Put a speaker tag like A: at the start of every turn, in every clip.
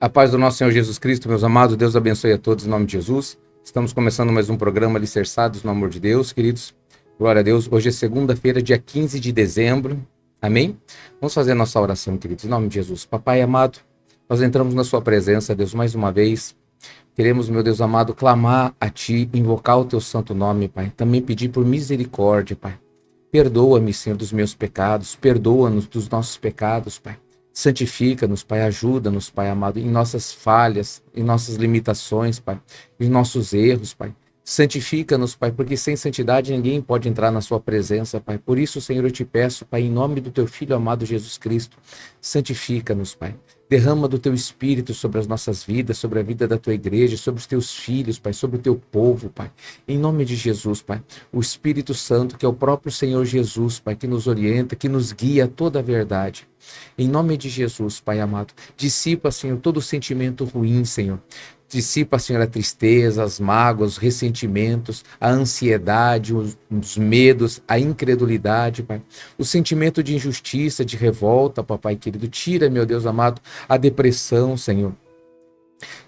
A: A paz do nosso Senhor Jesus Cristo, meus amados, Deus abençoe a todos em nome de Jesus. Estamos começando mais um programa Alicerçados no Amor de Deus, queridos. Glória a Deus. Hoje é segunda-feira, dia 15 de dezembro. Amém? Vamos fazer a nossa oração, queridos, em nome de Jesus. Papai amado, nós entramos na sua presença, Deus, mais uma vez. Queremos, meu Deus amado, clamar a Ti, invocar o Teu santo nome, Pai. Também pedir por misericórdia, Pai. Perdoa-me, Senhor, dos meus pecados. Perdoa-nos dos nossos pecados, Pai. Santifica-nos, Pai, ajuda-nos, Pai amado, em nossas falhas, em nossas limitações, Pai, em nossos erros, Pai. Santifica-nos, Pai, porque sem santidade ninguém pode entrar na sua presença, Pai. Por isso, Senhor, eu te peço, Pai, em nome do teu Filho amado Jesus Cristo, santifica-nos, Pai. Derrama do teu Espírito sobre as nossas vidas, sobre a vida da tua igreja, sobre os teus filhos, Pai, sobre o teu povo, Pai. Em nome de Jesus, Pai. O Espírito Santo, que é o próprio Senhor Jesus, Pai, que nos orienta, que nos guia a toda a verdade. Em nome de Jesus, Pai amado, dissipa, Senhor, todo sentimento ruim, Senhor. Dissipa, Senhor, a tristeza, as mágoas, os ressentimentos, a ansiedade, os medos, a incredulidade, Pai. O sentimento de injustiça, de revolta, Papai querido. Tira, meu Deus amado, a depressão, Senhor.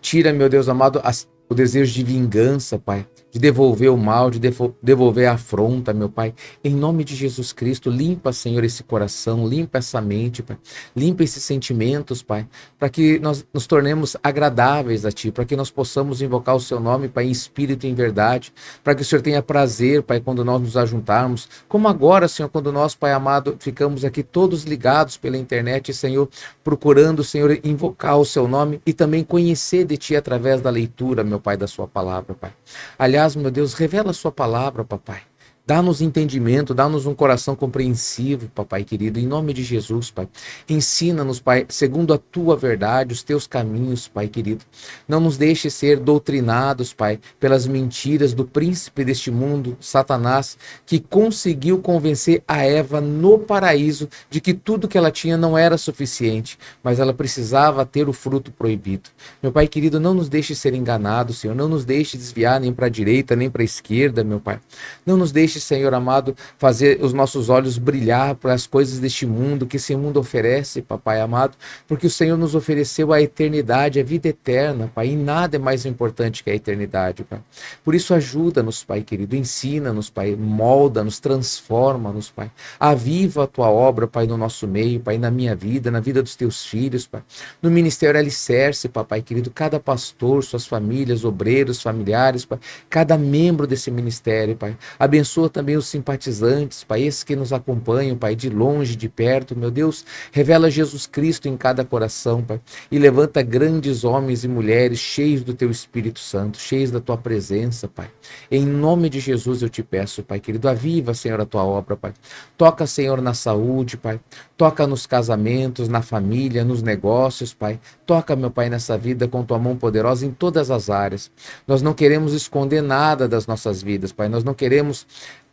A: Tira, meu Deus amado, o desejo de vingança, Pai, de devolver o mal, de devolver a afronta, meu Pai. Em nome de Jesus Cristo, limpa, Senhor, esse coração, limpa essa mente, Pai. Limpa esses sentimentos, Pai, para que nós nos tornemos agradáveis a Ti, para que nós possamos invocar o Seu nome, Pai, em espírito e em verdade, para que o Senhor tenha prazer, Pai, quando nós nos ajuntarmos, como agora, Senhor, quando nós, Pai amado, ficamos aqui todos ligados pela internet, Senhor, procurando, Senhor, invocar o Seu nome e também conhecer de Ti através da leitura, meu Pai, da Sua palavra, Pai. Aliás, meu Deus, revela a Sua palavra, Papai. Dá-nos entendimento, dá-nos um coração compreensivo, Papai querido, em nome de Jesus, Pai. Ensina-nos, Pai, segundo a Tua verdade, os Teus caminhos, Pai querido. Não nos deixe ser doutrinados, Pai, pelas mentiras do príncipe deste mundo, Satanás, que conseguiu convencer a Eva no paraíso de que tudo que ela tinha não era suficiente, mas ela precisava ter o fruto proibido. Meu Pai querido, não nos deixe ser enganados, Senhor, não nos deixe desviar nem para a direita, nem para a esquerda, meu Pai. Não nos deixe, Senhor amado, fazer os nossos olhos brilhar para as coisas deste mundo, que esse mundo oferece, Papai amado, porque o Senhor nos ofereceu a eternidade, a vida eterna, Pai, e nada é mais importante que a eternidade, Pai. Por isso ajuda-nos, Pai querido, ensina-nos, Pai, molda-nos, transforma-nos, Pai. Aviva a Tua obra, Pai, no nosso meio, Pai, na minha vida, na vida dos Teus filhos, Pai. No Ministério Alicerce, Papai querido, cada pastor, suas famílias, obreiros, familiares, Pai, cada membro desse ministério, Pai. Abençoa também os simpatizantes, Pai, esses que nos acompanham, Pai, de longe, de perto, meu Deus, revela Jesus Cristo em cada coração, Pai, e levanta grandes homens e mulheres cheios do Teu Espírito Santo, cheios da Tua presença, Pai. Em nome de Jesus eu te peço, Pai querido, aviva, Senhor, a Tua obra, Pai. Toca, Senhor, na saúde, Pai. Toca nos casamentos, na família, nos negócios, Pai. Toca, meu Pai, nessa vida com Tua mão poderosa em todas as áreas. Nós não queremos esconder nada das nossas vidas, Pai. Nós não queremos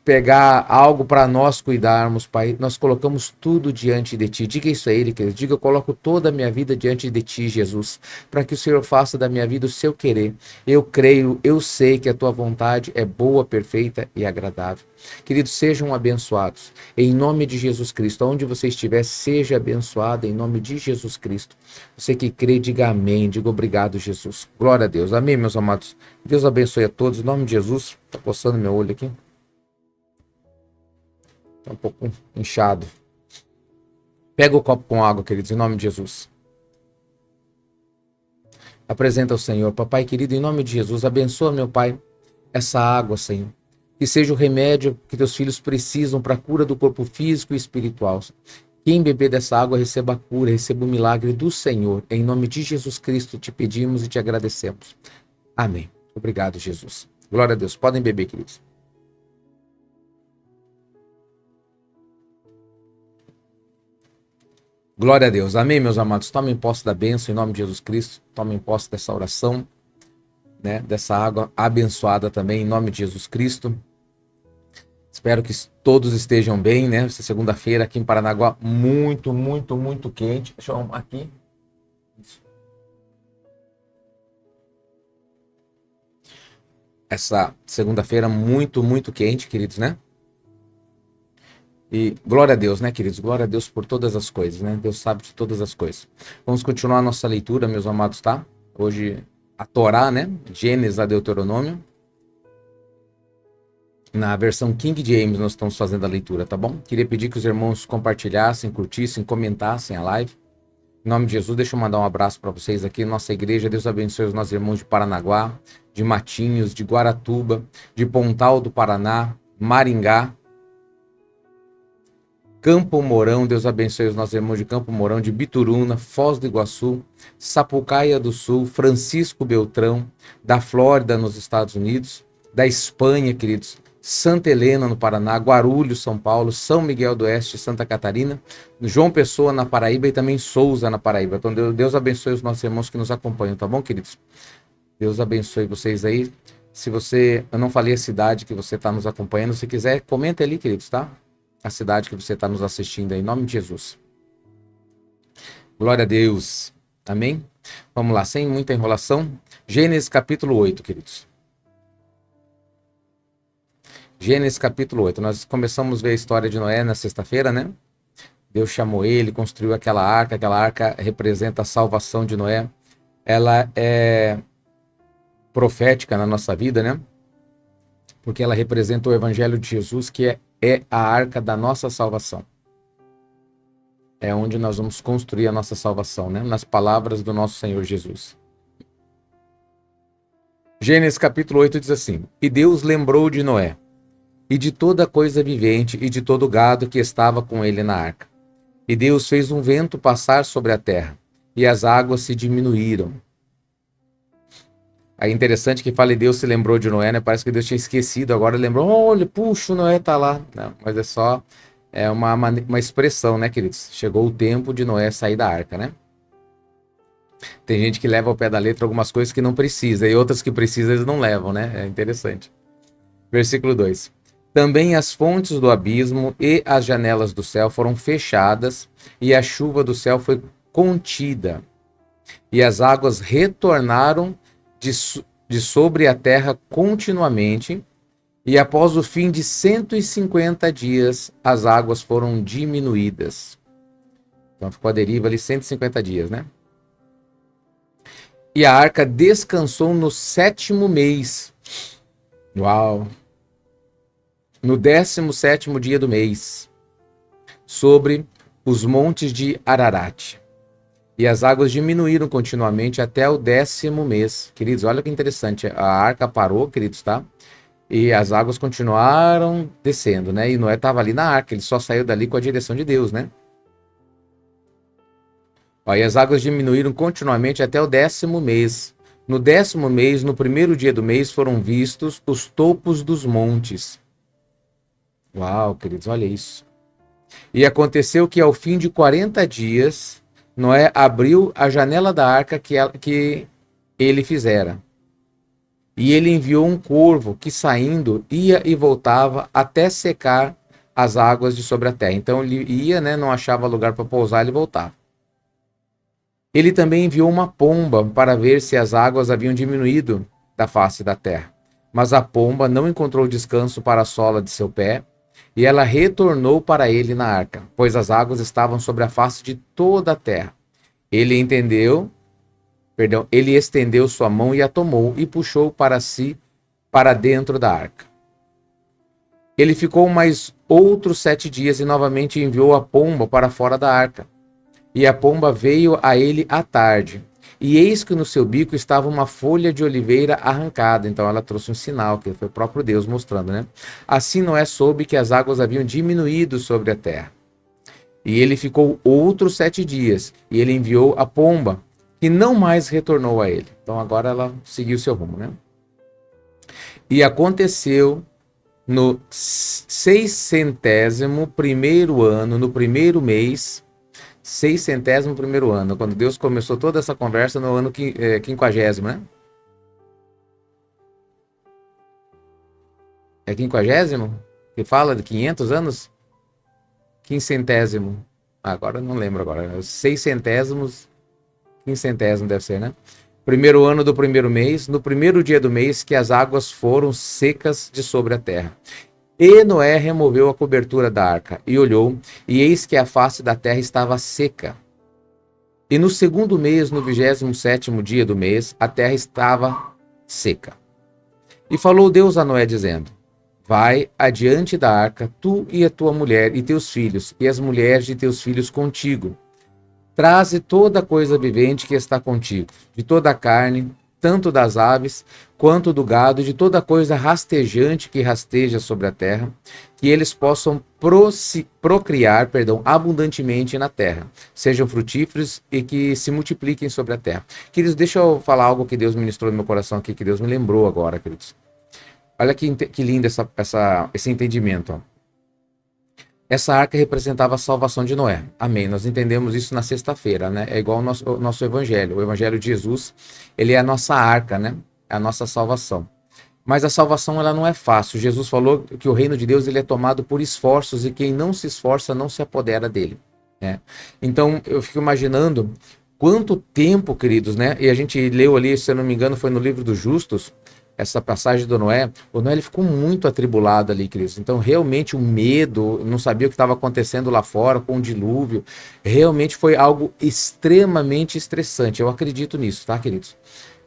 A: pegar algo para nós cuidarmos, Pai. Nós colocamos tudo diante de Ti. Diga isso a Ele, querido. Diga, eu coloco toda a minha vida diante de Ti, Jesus, para que o Senhor faça da minha vida o seu querer. Eu creio, eu sei que a Tua vontade é boa, perfeita e agradável. Queridos, sejam abençoados. Em nome de Jesus Cristo, onde você estiver, seja abençoado em nome de Jesus Cristo. Você que crê, diga amém. Diga obrigado, Jesus. Glória a Deus. Amém, meus amados. Deus abençoe a todos. Em nome de Jesus. Está coçando meu olho aqui. Está um pouco inchado. Pega o copo com água, queridos, em nome de Jesus. Apresenta ao Senhor. Papai querido, em nome de Jesus, abençoa, meu Pai, essa água, Senhor. Que seja o remédio que teus filhos precisam para a cura do corpo físico e espiritual. Quem beber dessa água receba a cura, receba o milagre do Senhor. Em nome de Jesus Cristo te pedimos e te agradecemos. Amém. Obrigado, Jesus. Glória a Deus. Podem beber, queridos. Glória a Deus. Amém, meus amados. Tomem posse da bênção em nome de Jesus Cristo. Tomem posse dessa oração, né? Dessa água abençoada também em nome de Jesus Cristo. Espero que todos estejam bem, né? Essa segunda-feira aqui em Paranaguá, muito, muito, muito quente. Deixa eu arrumar aqui. Isso. Essa segunda-feira muito, muito quente, queridos, né? E glória a Deus, né, queridos? Glória a Deus por todas as coisas, né? Deus sabe de todas as coisas. Vamos continuar a nossa leitura, meus amados, tá? Hoje, a Torá, né? Gênesis a Deuteronômio. Na versão King James nós estamos fazendo a leitura, tá bom? Queria pedir que os irmãos compartilhassem, curtissem, comentassem a live. Em nome de Jesus, deixa eu mandar um abraço para vocês aqui, nossa igreja. Deus abençoe os nossos irmãos de Paranaguá, de Matinhos, de Guaratuba, de Pontal do Paraná, Maringá, Campo Mourão. Deus abençoe os nossos irmãos de Campo Mourão, de Bituruna, Foz do Iguaçu, Sapucaia do Sul, Francisco Beltrão, da Flórida, nos Estados Unidos, da Espanha, queridos, Santa Helena, no Paraná, Guarulhos, São Paulo, São Miguel do Oeste, Santa Catarina, João Pessoa, na Paraíba, e também Souza, na Paraíba. Então, Deus abençoe os nossos irmãos que nos acompanham, tá bom, queridos? Deus abençoe vocês aí. Se você, eu não falei a cidade que você está nos acompanhando, se quiser, comenta ali, queridos, tá? A cidade que você está nos assistindo aí, em nome de Jesus. Glória a Deus. Amém? Vamos lá, sem muita enrolação. Gênesis capítulo 8, queridos. Gênesis capítulo 8. Nós começamos a ver a história de Noé na sexta-feira, né? Deus chamou ele, construiu aquela arca representa a salvação de Noé. Ela é profética na nossa vida, né? Porque ela representa o evangelho de Jesus, que é a arca da nossa salvação. É onde nós vamos construir a nossa salvação, né? Nas palavras do nosso Senhor Jesus. Gênesis capítulo 8 diz assim: E Deus lembrou de Noé, e de toda coisa vivente, e de todo gado que estava com ele na arca. E Deus fez um vento passar sobre a terra, e as águas se diminuíram. É interessante que fala, e Deus se lembrou de Noé, né? Parece que Deus tinha esquecido, agora lembrou, olha, puxa, o Noé tá lá. Não, mas é só uma expressão, né, queridos? Chegou o tempo de Noé sair da arca, né? Tem gente que leva ao pé da letra algumas coisas que não precisa, e outras que precisa eles não levam, né? É interessante. Versículo 2. Também as fontes do abismo e as janelas do céu foram fechadas, e a chuva do céu foi contida, e as águas retornaram de sobre a terra continuamente, e após o fim de 150 dias, as águas foram diminuídas. Então ficou a deriva ali 150 dias, né? E a arca descansou no 7º mês. Uau! No 17º dia do mês, sobre os montes de Ararat. E as águas diminuíram continuamente até o 10º mês. Queridos, olha que interessante. A arca parou, queridos, tá? E as águas continuaram descendo, né? E Noé estava ali na arca, ele só saiu dali com a direção de Deus, né? Ó, e as águas diminuíram continuamente até o 10º mês. No 10º mês, no primeiro dia do mês, foram vistos os topos dos montes. Uau, queridos, olha isso. E aconteceu que ao fim de 40 dias, Noé abriu a janela da arca que ele fizera. E ele enviou um corvo que, saindo, ia e voltava até secar as águas de sobre a terra. Então ele ia, né, não achava lugar para pousar, ele voltava. Ele também enviou uma pomba para ver se as águas haviam diminuído da face da terra. Mas a pomba não encontrou descanso para a sola de seu pé, e ela retornou para ele na arca, pois as águas estavam sobre a face de toda a terra. Ele estendeu sua mão e a tomou, e puxou para si, para dentro da arca. Ele ficou mais outros 7 dias, e novamente enviou a pomba para fora da arca. E a pomba veio a ele à tarde, e eis que no seu bico estava uma folha de oliveira arrancada. Então ela trouxe um sinal, que foi o próprio Deus mostrando, né? Assim Noé soube que as águas haviam diminuído sobre a terra. E ele ficou outros 7 dias, e ele enviou a pomba, que não mais retornou a ele. Então agora ela seguiu seu rumo, né? E aconteceu no 601º ano, no primeiro mês, 601º ano, quando Deus começou toda essa conversa no ano 50º, né? É 50º? Que fala de 500 anos? 500º. Agora não lembro agora. 600º, 500º deve ser, né? Primeiro ano do primeiro mês, no primeiro dia do mês, que as águas foram secas de sobre a terra. E Noé removeu a cobertura da arca e olhou, e eis que a face da terra estava seca. E no segundo mês, no 27º dia do mês, a terra estava seca. E falou Deus a Noé, dizendo: vai adiante da arca, tu e a tua mulher e teus filhos, e as mulheres de teus filhos contigo. Traze toda coisa vivente que está contigo, de toda a carne, tanto das aves quanto do gado, de toda coisa rastejante que rasteja sobre a terra, que eles possam procriar, abundantemente na terra, sejam frutíferos e que se multipliquem sobre a terra. Queridos, deixa eu falar algo que Deus ministrou no meu coração aqui, que Deus me lembrou agora, queridos. Olha que lindo esse entendimento. Ó. Essa arca representava a salvação de Noé. Amém. Nós entendemos isso na sexta-feira, né? É igual o nosso evangelho. O evangelho de Jesus, ele é a nossa arca, né? É a nossa salvação. Mas a salvação, ela não é fácil. Jesus falou que o reino de Deus, ele é tomado por esforços e quem não se esforça não se apodera dele, né? Então, eu fico imaginando quanto tempo, queridos, né? E a gente leu ali, se eu não me engano, foi no livro dos Justos, essa passagem do Noé. O Noé, ele ficou muito atribulado ali, queridos. Então, realmente, o medo, não sabia o que estava acontecendo lá fora com o dilúvio, realmente foi algo extremamente estressante. Eu acredito nisso, tá, queridos?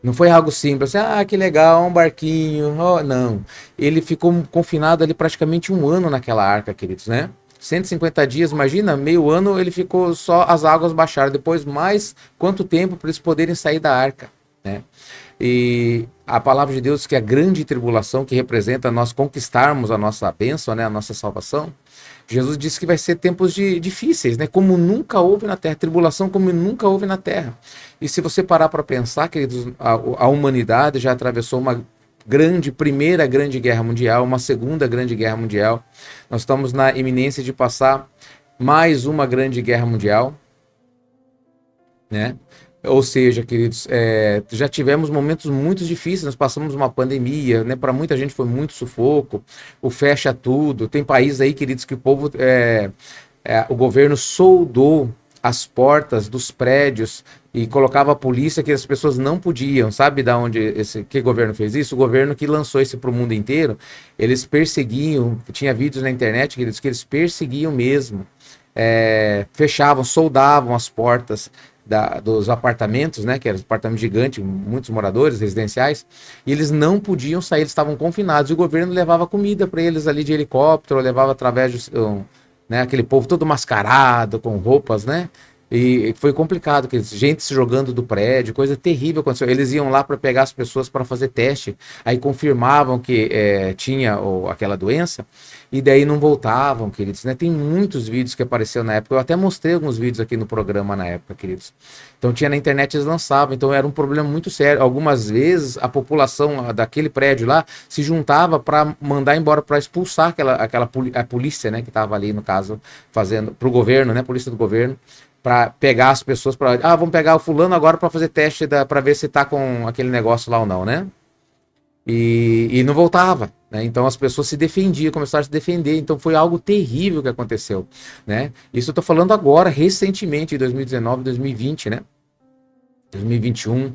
A: Não foi algo simples, assim, que legal, um barquinho, oh, não. Ele ficou confinado ali praticamente 1 ano naquela arca, queridos, né? 150 dias, imagina, meio ano ele ficou só, as águas baixaram, depois mais quanto tempo para eles poderem sair da arca, né? E a palavra de Deus que a grande tribulação que representa nós conquistarmos a nossa bênção, né, a nossa salvação, Jesus disse que vai ser tempos difíceis, né, como nunca houve na terra, tribulação como nunca houve na terra. E se você parar para pensar, queridos, a humanidade já atravessou uma primeira grande guerra mundial, uma segunda grande guerra mundial, nós estamos na iminência de passar mais uma grande guerra mundial, né? Ou seja, queridos, já tivemos momentos muito difíceis, nós passamos uma pandemia, né? Para muita gente foi muito sufoco, o fecha tudo. Tem países aí, queridos, que o povo, o governo soldou as portas dos prédios e colocava a polícia que as pessoas não podiam. Sabe de onde que governo fez isso? O governo que lançou isso para o mundo inteiro, eles perseguiam, tinha vídeos na internet, queridos, que eles perseguiam mesmo, fechavam, soldavam as portas dos apartamentos, né, que eram apartamentos gigantes, muitos moradores residenciais, e eles não podiam sair, eles estavam confinados, e o governo levava comida para eles ali de helicóptero, levava através né, aquele povo todo mascarado, com roupas, né, e foi complicado, que gente se jogando do prédio, coisa terrível aconteceu. Eles iam lá para pegar as pessoas para fazer teste, aí confirmavam que tinha aquela doença, e daí não voltavam, queridos, né? Tem muitos vídeos que apareceram na época, eu até mostrei alguns vídeos aqui no programa na época, queridos. Então tinha na internet, eles lançavam, então era um problema muito sério. Algumas vezes a população daquele prédio lá se juntava para mandar embora, para expulsar a polícia, né, que estava ali, no caso, fazendo, para o governo, né, polícia do governo, para pegar as pessoas, vamos pegar o fulano agora para fazer teste para ver se tá com aquele negócio lá ou não, né? E não voltava, né? Então as pessoas se defendiam, começaram a se defender, então foi algo terrível que aconteceu, né? Isso eu tô falando agora, recentemente, em 2019, 2020, né? 2021,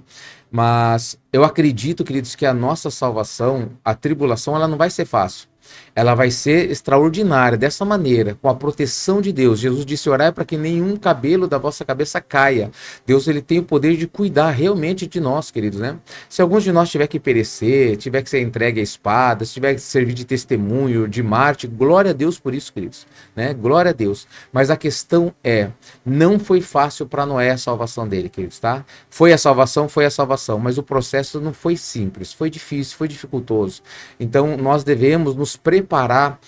A: mas eu acredito, queridos, que a nossa salvação, a tribulação, ela não vai ser fácil. Ela vai ser extraordinária, dessa maneira, com a proteção de Deus. Jesus disse: orai para que nenhum cabelo da vossa cabeça caia. Deus, ele tem o poder de cuidar realmente de nós, queridos, né? Se alguns de nós tiver que perecer, tiver que ser entregue à espada, se tiver que servir de testemunho, de mártir, glória a Deus por isso, queridos, né? Glória a Deus. Mas a questão não foi fácil para Noé a salvação dele, queridos, tá? Foi a salvação, mas o processo não foi simples, foi difícil, foi dificultoso. Então, nós devemos nos preparar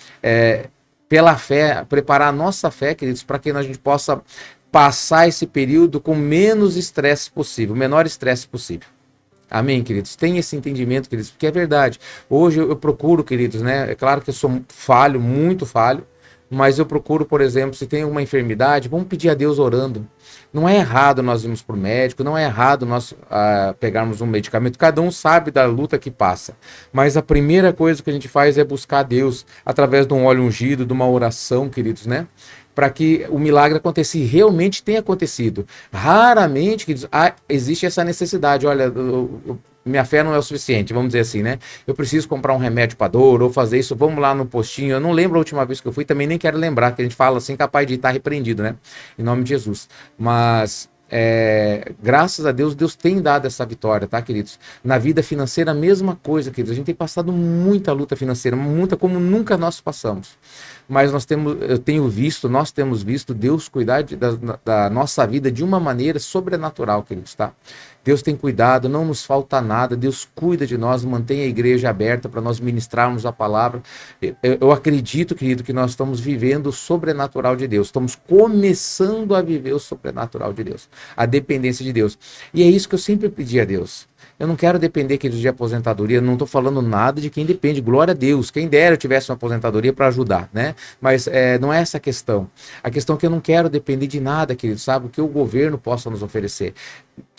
A: pela fé, preparar a nossa fé, queridos, para que a gente possa passar esse período com menos estresse possível, o menor estresse possível. Amém, queridos? Tem esse entendimento, queridos, porque é verdade. Hoje eu procuro, queridos, né? É claro que eu sou falho, muito falho, mas eu procuro, por exemplo, se tem uma enfermidade, vamos pedir a Deus orando. Não é errado nós irmos para o médico, não é errado nós pegarmos um medicamento, cada um sabe da luta que passa, mas a primeira coisa que a gente faz é buscar a Deus, através de um óleo ungido, de uma oração, queridos, né? Para que o milagre aconteça e realmente tenha acontecido. Raramente, queridos, existe essa necessidade. Olha, minha fé não é o suficiente, vamos dizer assim, né? Eu preciso comprar um remédio para dor ou fazer isso, vamos lá no postinho. Eu não lembro a última vez que eu fui, também nem quero lembrar, que a gente fala assim, capaz de estar repreendido, né? Em nome de Jesus. Mas graças a Deus, Deus tem dado essa vitória, tá, queridos? Na vida financeira, a mesma coisa, queridos. A gente tem passado muita luta financeira, muita como nunca nós passamos. Mas nós temos visto Deus cuidar da nossa vida de uma maneira sobrenatural, queridos, tá? Deus tem cuidado, não nos falta nada, Deus cuida de nós, mantém a igreja aberta para nós ministrarmos a palavra. Eu acredito, querido, que nós estamos vivendo o sobrenatural de Deus, estamos começando a viver o sobrenatural de Deus, a dependência de Deus. E é isso que eu sempre pedi a Deus. Eu não quero depender, queridos, de aposentadoria, não estou falando nada de quem depende, glória a Deus, quem dera eu tivesse uma aposentadoria para ajudar, né? Mas não é essa a questão. A questão é que eu não quero depender de nada, queridos, sabe? O que o governo possa nos oferecer.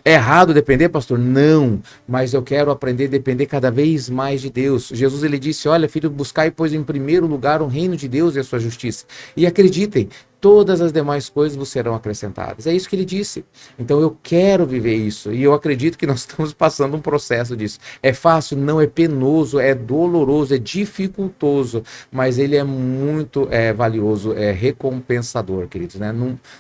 A: É errado depender, pastor? Não, mas eu quero aprender a depender cada vez mais de Deus. Jesus, ele disse, olha, filho, buscai, pois, em primeiro lugar o reino de Deus e a sua justiça. E acreditem, todas as demais coisas vos serão acrescentadas. É isso que ele disse. Então eu quero viver isso. E eu acredito que nós estamos passando um processo disso. É fácil? Não, é penoso, é doloroso, é dificultoso, mas ele é muito valioso, é recompensador, queridos, né?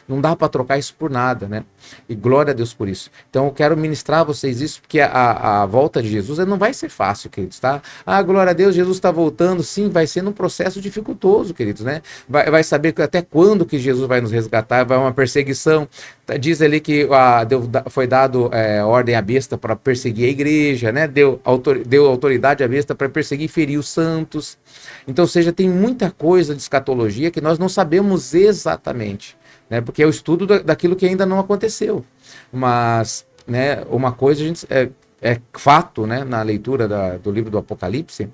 A: Não dá para trocar isso por nada, né? E glória a Deus por isso. Então eu quero ministrar a vocês isso, porque a volta de Jesus não vai ser fácil, queridos, tá? Ah, glória a Deus, Jesus está voltando. Sim, vai ser num processo dificultoso, queridos, né? Vai saber até quando que Jesus vai nos resgatar, vai uma perseguição. Diz ali que foi dado ordem à besta para perseguir a igreja, né? Deu autoridade à besta para perseguir e ferir os santos. Então, ou seja, tem muita coisa de escatologia que nós não sabemos exatamente, né? Porque é o estudo daquilo que ainda não aconteceu. Mas, né, uma coisa a gente, é fato, né, na leitura do livro do Apocalipse,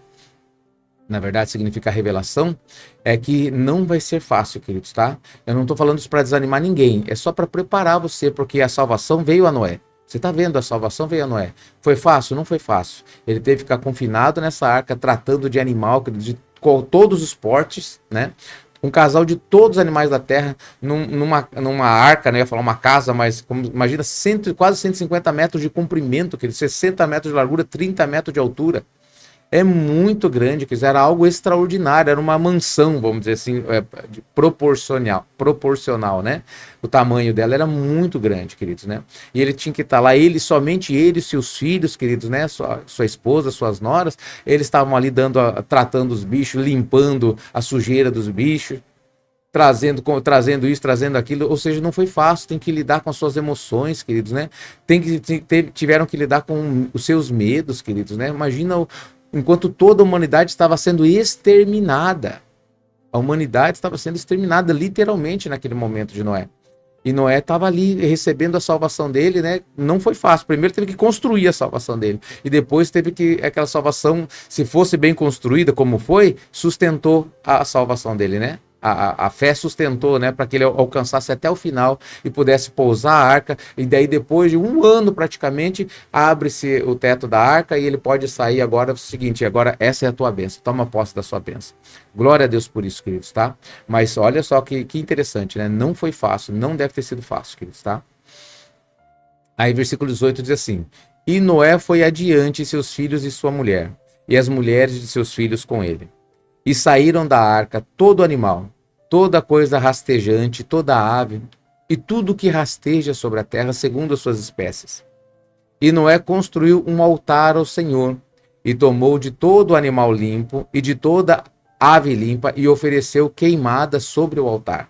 A: na verdade significa revelação, é que não vai ser fácil, queridos, tá? Eu não estou falando isso para desanimar ninguém, é só para preparar você, porque a salvação veio a Noé. Você está vendo, a salvação veio a Noé. Foi fácil? Não foi fácil. Ele teve que ficar confinado nessa arca, tratando de animal, de todos os portes, né? Um casal de todos os animais da terra numa arca, né? Eu ia falar uma casa, mas imagina quase 150 metros de comprimento, 60 metros de largura, 30 metros de altura. É muito grande, era algo extraordinário, era uma mansão, vamos dizer assim, proporcional, né? O tamanho dela era muito grande, queridos, né? E ele tinha que estar lá, somente ele e seus filhos, queridos, né? Sua esposa, suas noras, eles estavam ali tratando os bichos, limpando a sujeira dos bichos, trazendo isso, trazendo aquilo, ou seja, não foi fácil, tem que lidar com as suas emoções, queridos, né? Tiveram que lidar com os seus medos, queridos, né? Imagina enquanto toda a humanidade estava sendo exterminada. A humanidade estava sendo exterminada literalmente naquele momento de Noé. E Noé estava ali recebendo a salvação dele, né? Não foi fácil. Primeiro teve que construir a salvação dele. E depois teve que, aquela salvação, se fosse bem construída como foi, sustentou a salvação dele, né? A fé sustentou, né, para que ele alcançasse até o final e pudesse pousar a arca, e daí depois de um ano praticamente, abre-se o teto da arca e ele pode sair agora. É o seguinte, agora essa é a tua bênção, toma posse da sua bênção. Glória a Deus por isso, queridos, tá? Mas olha só que interessante, né? Não foi fácil, não deve ter sido fácil, queridos, tá? Aí versículo 18 diz assim, e Noé foi adiante seus filhos e sua mulher, e as mulheres de seus filhos com ele. E saíram da arca todo animal, toda coisa rastejante, toda ave, e tudo que rasteja sobre a terra, segundo as suas espécies. E Noé construiu um altar ao Senhor, e tomou de todo animal limpo, e de toda ave limpa, e ofereceu queimada sobre o altar.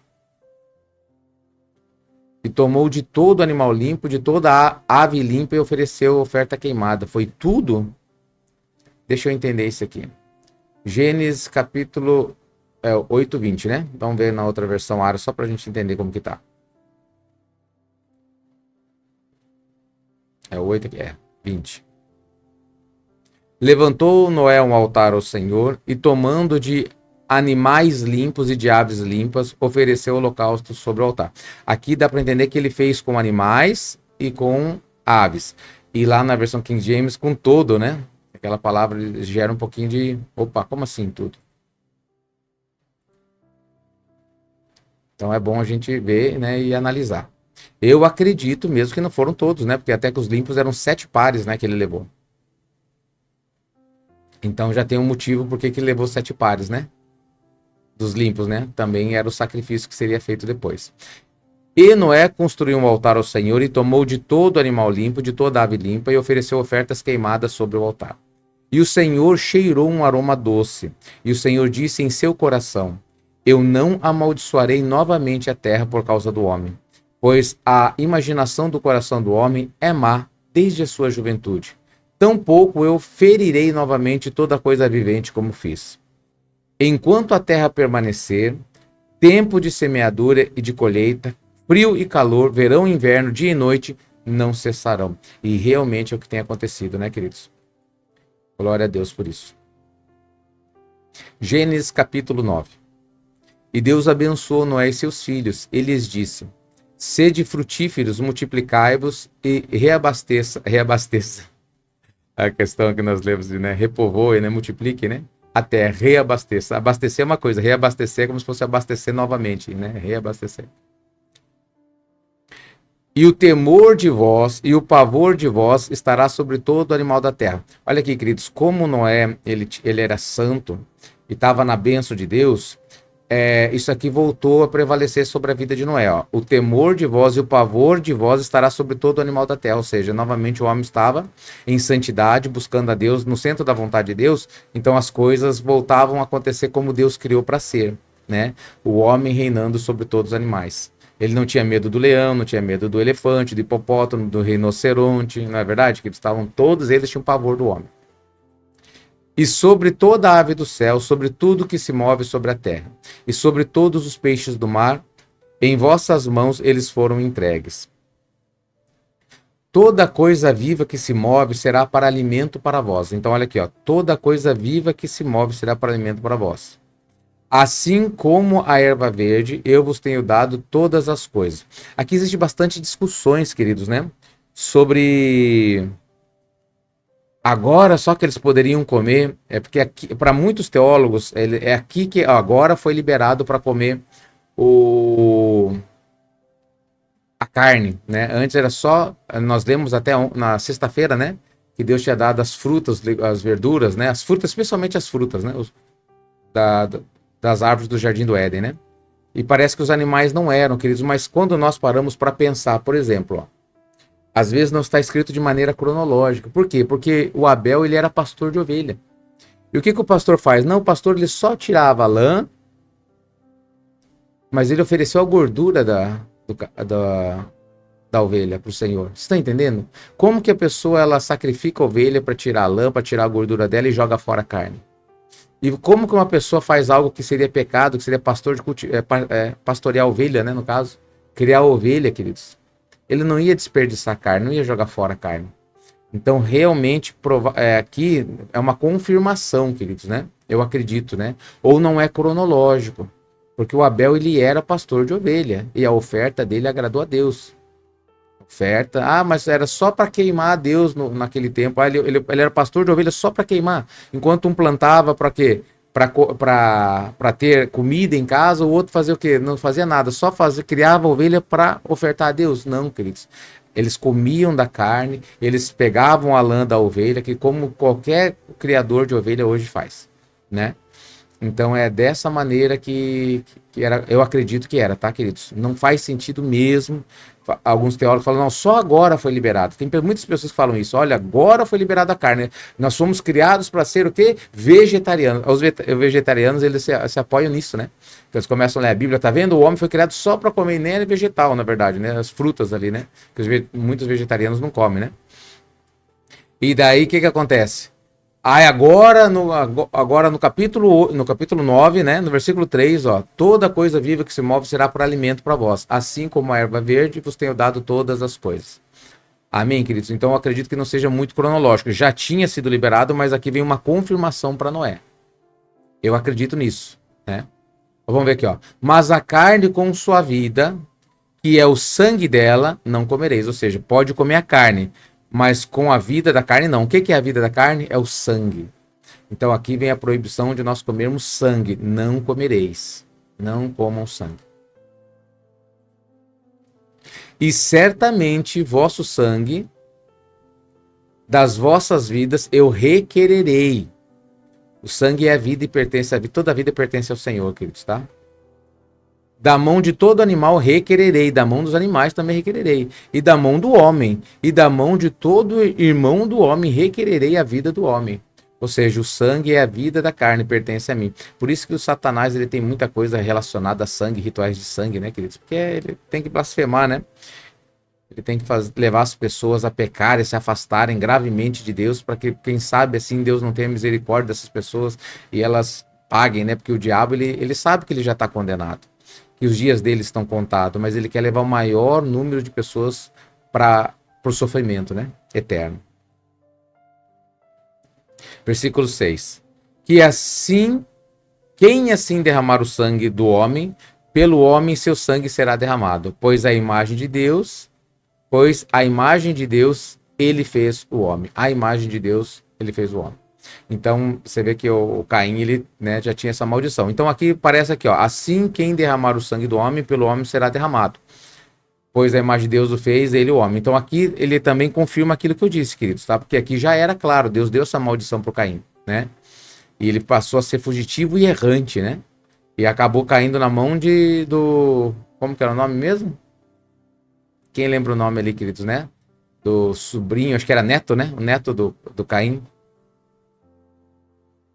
A: E tomou de todo animal limpo, de toda ave limpa, e ofereceu oferta queimada. Foi tudo? Deixa eu entender isso aqui. Gênesis capítulo 8, 20, né? Vamos ver na outra versão área, só para a gente entender como que tá. É o 8 aqui, 20. Levantou Noé um altar ao Senhor e tomando de animais limpos e de aves limpas, ofereceu holocausto sobre o altar. Aqui dá para entender que ele fez com animais e com aves. E lá na versão King James com todo, né? Aquela palavra gera um pouquinho de... Opa, como assim tudo? Então é bom a gente ver, né, e analisar. Eu acredito mesmo que não foram todos, né? Porque até que os limpos eram 7 pares, né, que ele levou. Então já tem um motivo por que ele levou 7 pares, né? Dos limpos, né? Também era o sacrifício que seria feito depois. E Noé construiu um altar ao Senhor e tomou de todo animal limpo, de toda ave limpa, e ofereceu ofertas queimadas sobre o altar. E o Senhor cheirou um aroma doce. E o Senhor disse em seu coração: Eu não amaldiçoarei novamente a terra por causa do homem, pois a imaginação do coração do homem é má desde a sua juventude. Tampouco eu ferirei novamente toda coisa vivente como fiz. Enquanto a terra permanecer, tempo de semeadura e de colheita, frio e calor, verão e inverno, dia e noite, não cessarão. E realmente é o que tem acontecido, né, queridos? Glória a Deus por isso. Gênesis capítulo 9. E Deus abençoou Noé e seus filhos. E lhes disse: Sede frutíferos, multiplicai-vos e reabasteça. A questão que nós lemos, né? Repovoe, né? Multiplique, né? A terra, reabasteça. Abastecer é uma coisa, reabastecer é como se fosse abastecer novamente, né? Reabastecer. E o temor de vós e o pavor de vós estará sobre todo animal da terra. Olha aqui, queridos, como Noé, ele era santo e estava na bênção de Deus, isso aqui voltou a prevalecer sobre a vida de Noé. Ó. O temor de vós e o pavor de vós estará sobre todo animal da terra. Ou seja, novamente o homem estava em santidade, buscando a Deus, no centro da vontade de Deus, então as coisas voltavam a acontecer como Deus criou para ser, né? O homem reinando sobre todos os animais. Ele não tinha medo do leão, não tinha medo do elefante, do hipopótamo, do rinoceronte, não é verdade? Que eles estavam, todos eles tinham pavor do homem. E sobre toda a ave do céu, sobre tudo que se move sobre a terra, e sobre todos os peixes do mar, em vossas mãos eles foram entregues. Toda coisa viva que se move será para alimento para vós. Então olha aqui, ó, toda coisa viva que se move será para alimento para vós. Assim como a erva verde, eu vos tenho dado todas as coisas. Aqui existe bastante discussões, queridos, né? Sobre agora só que eles poderiam comer, porque para muitos teólogos, é aqui que agora foi liberado para comer a carne, né? Antes era só, nós lemos até na sexta-feira, né? Que Deus tinha dado as frutas, as verduras, né? As frutas, especialmente as frutas, né? Das árvores do Jardim do Éden, né? E parece que os animais não eram, queridos, mas quando nós paramos para pensar, por exemplo, ó, às vezes não está escrito de maneira cronológica. Por quê? Porque o Abel, ele era pastor de ovelha. E o que o pastor faz? Não, o pastor ele só tirava a lã, mas ele ofereceu a gordura da ovelha para o Senhor. Você está entendendo? Como que a pessoa ela sacrifica a ovelha para tirar a lã, para tirar a gordura dela e joga fora a carne? E como que uma pessoa faz algo que seria pecado, que seria pastorear a ovelha, né, no caso? Criar a ovelha, queridos. Ele não ia desperdiçar carne, não ia jogar fora a carne. Então, realmente, aqui é uma confirmação, queridos, né? Eu acredito, né? Ou não é cronológico. Porque o Abel, ele era pastor de ovelha. E a oferta dele agradou a Deus. Oferta. Ah, mas era só para queimar a Deus naquele tempo. Ah, ele era pastor de ovelha só para queimar. Enquanto um plantava para quê? Para ter comida em casa, o outro fazia o quê? Não fazia nada, só criava ovelha para ofertar a Deus. Não, queridos. Eles comiam da carne, eles pegavam a lã da ovelha, que como qualquer criador de ovelha hoje faz, né? Então é dessa maneira que era, eu acredito que era, tá, queridos? Não faz sentido mesmo. Alguns teólogos falam, não, só agora foi liberado. Tem muitas pessoas que falam isso. Olha, agora foi liberada a carne. Nós fomos criados para ser o quê? Vegetarianos. Os vegetarianos, eles se apoiam nisso, né? Então eles começam a ler a Bíblia, tá vendo? O homem foi criado só para comer, nem é vegetal, na verdade, né? As frutas ali, né? Porque muitos vegetarianos não comem, né? E daí, o que acontece? Aí agora no capítulo 9, né, no versículo 3, ó, toda coisa viva que se move será por alimento para vós, assim como a erva verde vos tenho dado todas as coisas. Amém, queridos? Então eu acredito que não seja muito cronológico. Já tinha sido liberado, mas aqui vem uma confirmação para Noé. Eu acredito nisso, né? Vamos ver aqui, ó. Mas a carne com sua vida, que é o sangue dela, não comereis. Ou seja, pode comer a carne, mas com a vida da carne, não. O que é a vida da carne? É o sangue. Então aqui vem a proibição de nós comermos sangue. Não comereis. Não comam sangue. E certamente vosso sangue, das vossas vidas, eu requererei. O sangue é a vida e pertence à vida. Toda a vida pertence ao Senhor, queridos, tá? Da mão de todo animal requererei, da mão dos animais também requererei, e da mão do homem, e da mão de todo irmão do homem requererei a vida do homem. Ou seja, o sangue é a vida da carne, pertence a mim. Por isso que o Satanás ele tem muita coisa relacionada a sangue, rituais de sangue, né, queridos? Porque ele tem que blasfemar, né? Ele tem que levar as pessoas a pecarem, se afastarem gravemente de Deus, para que, quem sabe, assim, Deus não tenha misericórdia dessas pessoas e elas paguem, né? Porque o diabo, ele sabe que ele já está condenado, que os dias dele estão contados, mas ele quer levar o maior número de pessoas para o sofrimento, né? Eterno. Versículo 6. Que assim, quem assim derramar o sangue do homem, pelo homem seu sangue será derramado, pois a imagem de Deus ele fez o homem. A imagem de Deus ele fez o homem. Então, você vê que o Caim, ele, né, já tinha essa maldição. Então, aqui parece aqui, ó, assim quem derramar o sangue do homem, pelo homem será derramado. Pois a imagem de Deus o fez, ele o homem. Então, aqui ele também confirma aquilo que eu disse, queridos, tá? Porque aqui já era claro, Deus deu essa maldição pro Caim, né? E ele passou a ser fugitivo e errante, né? E acabou caindo na mão como que era o nome mesmo? Quem lembra o nome ali, queridos, né? Do sobrinho, acho que era neto, né? O neto do Caim.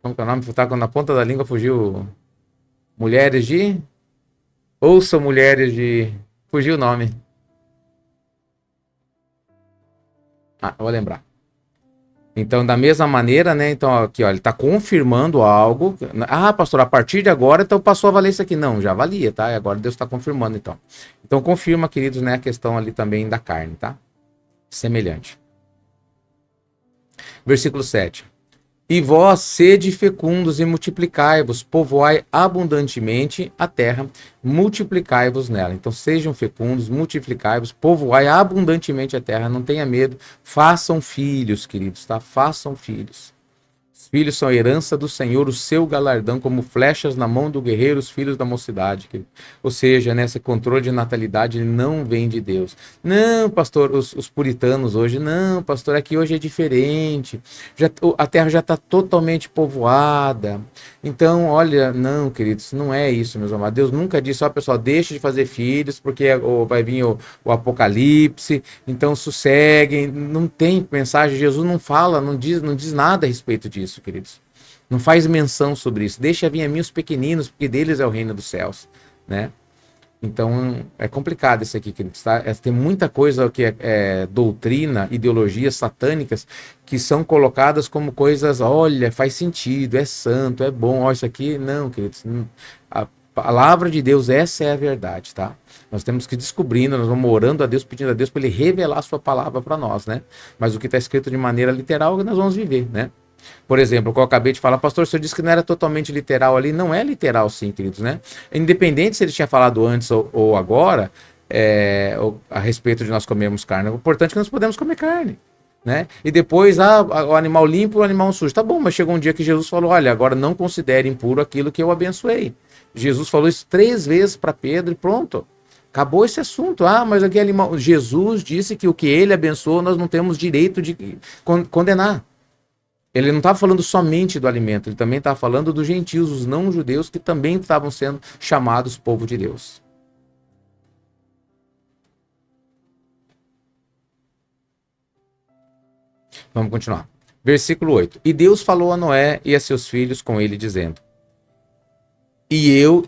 A: Como que é o nome? Tá na ponta da língua, fugiu. Mulheres de... Ouça mulheres de... Fugiu o nome. Ah, eu vou lembrar. Então, da mesma maneira, né? Então, aqui, ó, ele está confirmando algo. Ah, pastor, a partir de agora, então passou a valer isso aqui. Não, já valia, tá? E agora Deus está confirmando, então. Então, confirma, queridos, né? A questão ali também da carne, tá? Semelhante. Versículo 7. E vós sede fecundos e multiplicai-vos, povoai abundantemente a terra, multiplicai-vos nela. Então sejam fecundos, multiplicai-vos, povoai abundantemente a terra, não tenha medo, façam filhos, queridos, tá? Façam filhos. Os filhos são a herança do Senhor, o seu galardão, como flechas na mão do guerreiro, os filhos da mocidade. Querido. Ou seja, né, esse controle de natalidade ele não vem de Deus. Não, pastor, os puritanos hoje, não, pastor, aqui hoje é diferente. A terra já está totalmente povoada. Então, olha, não, queridos, não é isso, meus amados. Deus nunca disse, ó, pessoal, deixe de fazer filhos, porque vai vir o apocalipse, então sosseguem. Não tem mensagem, Jesus não fala, não diz nada a respeito disso, queridos. Não faz menção sobre isso. Deixa vir a mim os pequeninos, porque deles é o reino dos céus, né? Então, é complicado isso aqui, queridos, tá? Tem muita coisa que é doutrina, ideologias satânicas que são colocadas como coisas, olha, faz sentido, é santo, é bom, ó, isso aqui, não, queridos. A palavra de Deus, essa é a verdade, tá? Nós temos que ir descobrindo, nós vamos orando a Deus, pedindo a Deus para ele revelar a sua palavra para nós, né? Mas o que está escrito de maneira literal, nós vamos viver, né? Por exemplo, o que eu acabei de falar, pastor, o senhor disse que não era totalmente literal ali. Não é literal sim, queridos, né? Independente se ele tinha falado antes ou agora, a respeito de nós comermos carne. O importante é que nós podemos comer carne, né? E depois, o animal limpo, o animal sujo. Tá bom, mas chegou um dia que Jesus falou, olha, agora não considere impuro aquilo que eu abençoei. Jesus falou isso 3 vezes para Pedro e pronto. Acabou esse assunto. Ah, mas aquele animal... Jesus disse que o que ele abençoou, nós não temos direito de condenar. Ele não estava falando somente do alimento, ele também estava falando dos gentios, os não-judeus, que também estavam sendo chamados povo de Deus. Vamos continuar. Versículo 8. E Deus falou a Noé e a seus filhos com ele, dizendo: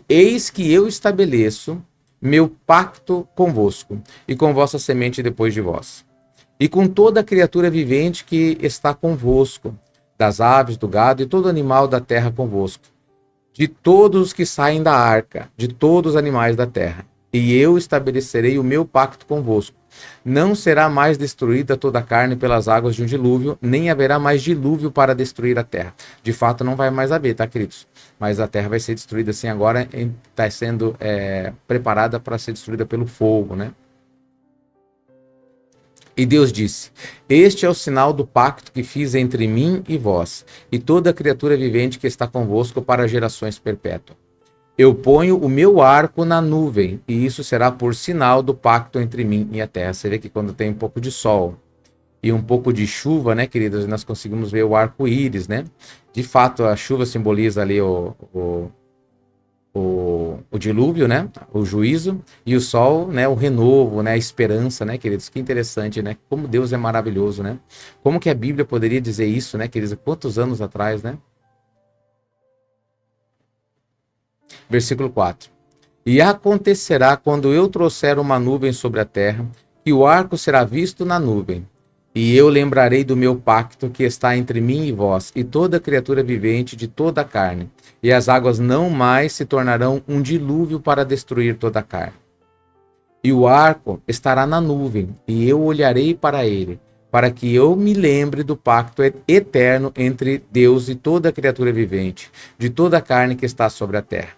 A: eis que eu estabeleço meu pacto convosco, e com vossa semente depois de vós, e com toda criatura vivente que está convosco, das aves, do gado e todo animal da terra convosco, de todos os que saem da arca, de todos os animais da terra. E eu estabelecerei o meu pacto convosco. Não será mais destruída toda a carne pelas águas de um dilúvio, nem haverá mais dilúvio para destruir a terra. De fato, não vai mais haver, tá, queridos? Mas a terra vai ser destruída assim agora, está sendo preparada para ser destruída pelo fogo, né? E Deus disse: este é o sinal do pacto que fiz entre mim e vós, e toda criatura vivente que está convosco para gerações perpétuas. Eu ponho o meu arco na nuvem, e isso será por sinal do pacto entre mim e a terra. Você vê que quando tem um pouco de sol e um pouco de chuva, né, queridos, nós conseguimos ver o arco-íris, né? De fato, a chuva simboliza ali o dilúvio, né? O juízo, e o sol, né? O renovo, né? A esperança, né, queridos? Que interessante, né? Como Deus é maravilhoso, né? Como que a Bíblia poderia dizer isso, né, queridos? Quantos anos atrás, né? Versículo 4. E acontecerá quando eu trouxer uma nuvem sobre a terra, que o arco será visto na nuvem. E eu lembrarei do meu pacto que está entre mim e vós, e toda criatura vivente de toda a carne. E as águas não mais se tornarão um dilúvio para destruir toda a carne. E o arco estará na nuvem, e eu olharei para ele, para que eu me lembre do pacto eterno entre Deus e toda criatura vivente, de toda a carne que está sobre a terra.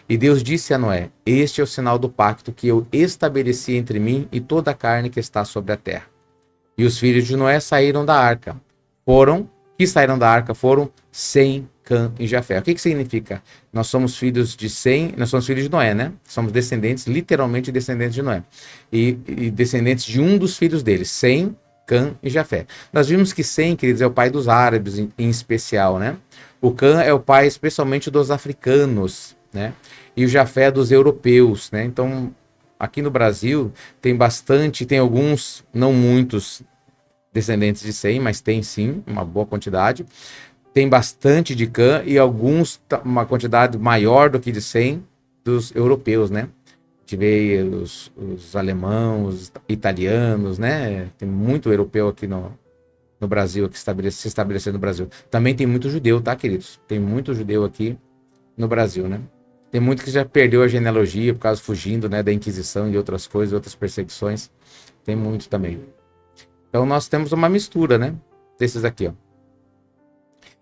A: E Deus disse a Noé: Este é o sinal do pacto que eu estabeleci entre mim e toda a carne que está sobre a terra. E os filhos de Noé saíram da arca. Foram Sem, Cã e Jafé. O que significa? Nós somos filhos de Sem, nós somos filhos de Noé, né? Somos descendentes, literalmente descendentes de Noé. E descendentes de um dos filhos dele, Sem, Cã e Jafé. Nós vimos que Sem, queridos, é o pai dos árabes em especial, né? O Cã é o pai especialmente dos africanos, né? E o Jafé dos europeus, né? Então, aqui no Brasil tem alguns, não muitos descendentes de Sem, mas tem sim, uma boa quantidade. Tem bastante de Cã e uma quantidade maior do que de Sem dos europeus, né? A gente vê os alemãos, os italianos, né? Tem muito europeu aqui no Brasil, que se estabeleceu no Brasil. Também tem muito judeu, tá, queridos? Tem muito judeu aqui no Brasil, né? Tem muito que já perdeu a genealogia por causa fugindo, né, da Inquisição e outras coisas, outras perseguições. Tem muito também. Então nós temos uma mistura, né, desses aqui, ó.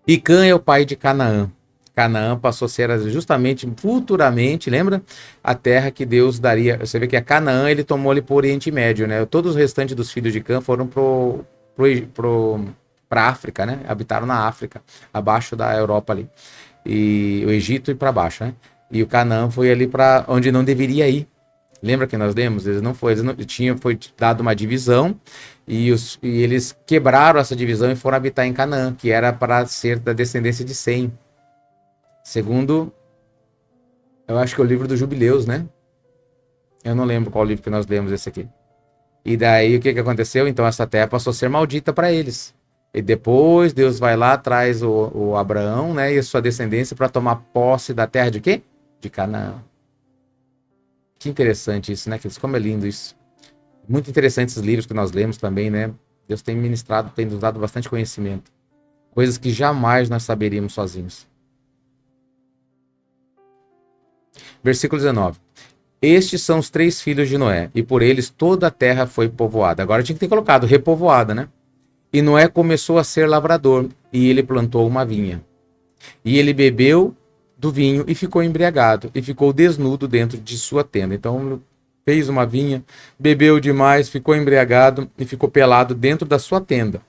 A: E Cã é o pai de Canaã. Canaã passou a ser justamente, futuramente, lembra? A terra que Deus daria. Você vê que a Canaã ele tomou ali para o Oriente Médio, né? Todos os restantes dos filhos de Cã foram para África, né? Habitaram na África, abaixo da Europa ali. E o Egito e para baixo, né? E o Canaã foi ali para onde não deveria ir. Lembra que nós lemos? Foi dado uma divisão e eles quebraram essa divisão e foram habitar em Canaã, que era para ser da descendência de Sem. Segundo, eu acho que é o livro dos Jubileus, né? Eu não lembro qual livro que nós lemos esse aqui. E daí o que aconteceu? Então essa terra passou a ser maldita para eles. E depois Deus vai lá, traz o Abraão, né, e a sua descendência para tomar posse da terra de quê? De Canaã. Que interessante isso, né? Como é lindo isso. Muito interessante esses livros que nós lemos também, né? Deus tem ministrado, tem nos dado bastante conhecimento. Coisas que jamais nós saberíamos sozinhos. Versículo 19. Estes são os 3 filhos de Noé, e por eles toda a terra foi povoada. Agora tinha que ter colocado repovoada, né? E Noé começou a ser lavrador, e ele plantou uma vinha. E ele bebeu do vinho e ficou embriagado, e ficou desnudo dentro de sua tenda. Então fez uma vinha, bebeu demais, ficou embriagado e ficou pelado dentro da sua tenda.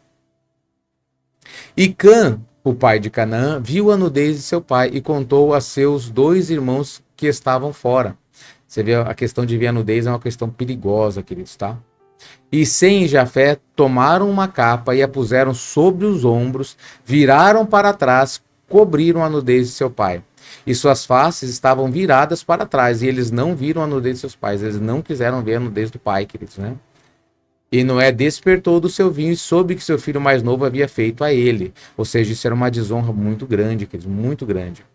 A: E Cã, o pai de Canaã, viu a nudez de seu pai e contou a seus 2 irmãos que estavam fora. Você vê, a questão de ver a nudez é uma questão perigosa, queridos, tá? E Sem e Jafé tomaram uma capa e a puseram sobre os ombros, viraram para trás, cobriram a nudez de seu pai. E suas faces estavam viradas para trás, e eles não viram a nudez de seus pais, eles não quiseram ver a nudez do pai, queridos, né? E Noé despertou do seu vinho e soube que seu filho mais novo havia feito a ele. Ou seja, isso era uma desonra muito grande, queridos, muito grande.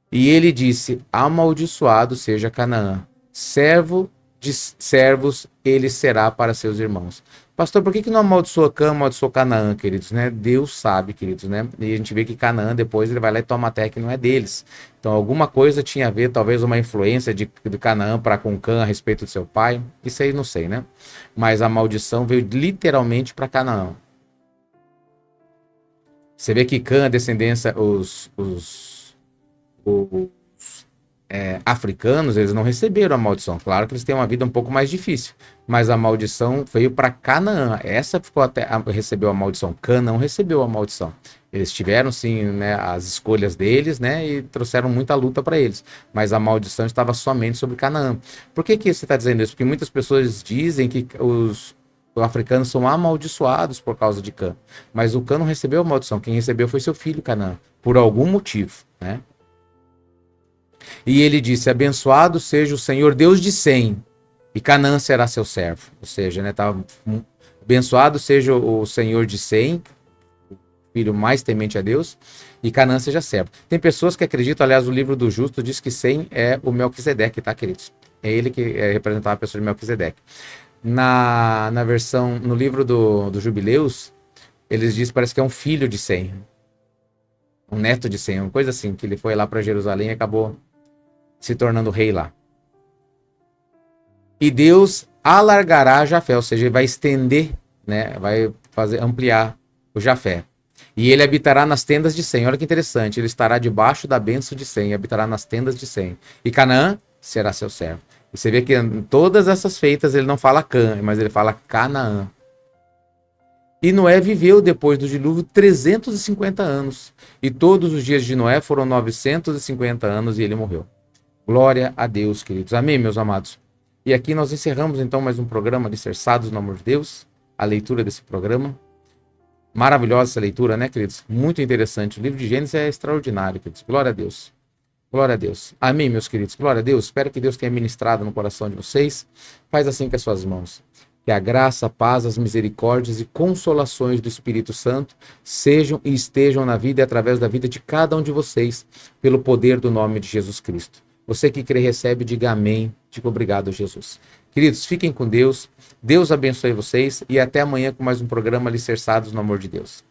A: E ele disse: amaldiçoado seja Canaã, servo de servos ele será para seus irmãos. Pastor, por que não amaldiçoa Cã, amaldiçoa Canaã, queridos, né? Deus sabe, queridos, né? E a gente vê que Canaã depois ele vai lá e toma a terra que não é deles. Então alguma coisa tinha a ver, talvez uma influência de Canaã para com Cã a respeito do seu pai. Isso aí não sei, né? Mas a maldição veio literalmente para Canaã. Você vê que Cã, a descendência, os africanos, eles não receberam a maldição. Claro que eles têm uma vida um pouco mais difícil, mas a maldição veio para Canaã. Essa recebeu a maldição. Cã não recebeu a maldição. Eles tiveram sim, né, as escolhas deles, né, e trouxeram muita luta para eles. Mas a maldição estava somente sobre Canaã. Por que você está dizendo isso? Porque muitas pessoas dizem que africanos são amaldiçoados por causa de Cã. Mas o Cã não recebeu a maldição. Quem recebeu foi seu filho Canaã, por algum motivo, né? E ele disse: abençoado seja o Senhor Deus de Sem, e Canaã será seu servo. Ou seja, né, abençoado seja o Senhor de Sem, o filho mais temente a Deus, e Canaã seja servo. Tem pessoas que acreditam, aliás, o livro do Justo diz que Sem é o Melquisedeque, tá, queridos? É ele que representava a pessoa de Melquisedeque. Na versão, no livro do Jubileus, eles dizem, parece que é um filho de Sem, um neto de Sem, uma coisa assim, que ele foi lá para Jerusalém e acabou se tornando rei lá. E Deus alargará Jafé, ou seja, ele vai estender, né, vai ampliar o Jafé. E ele habitará nas tendas de Sem. Olha que interessante, ele estará debaixo da bênção de Sem, habitará nas tendas de Sem. E Canaã será seu servo. E você vê que em todas essas feitas ele não fala Cã, mas ele fala Canaã. E Noé viveu depois do dilúvio 350 anos. E todos os dias de Noé foram 950 anos e ele morreu. Glória a Deus, queridos. Amém, meus amados. E aqui nós encerramos então mais um programa Alicerçados no Amor de Deus. A leitura desse programa. Maravilhosa essa leitura, né, queridos? Muito interessante. O livro de Gênesis é extraordinário, queridos. Glória a Deus. Glória a Deus. Amém, meus queridos. Glória a Deus. Espero que Deus tenha ministrado no coração de vocês. Faz assim com as suas mãos. Que a graça, a paz, as misericórdias e consolações do Espírito Santo sejam e estejam na vida e através da vida de cada um de vocês, pelo poder do nome de Jesus Cristo. Você que crê, recebe, diga amém. Diga obrigado, Jesus. Queridos, fiquem com Deus. Deus abençoe vocês e até amanhã com mais um programa Alicerçados no Amor de Deus.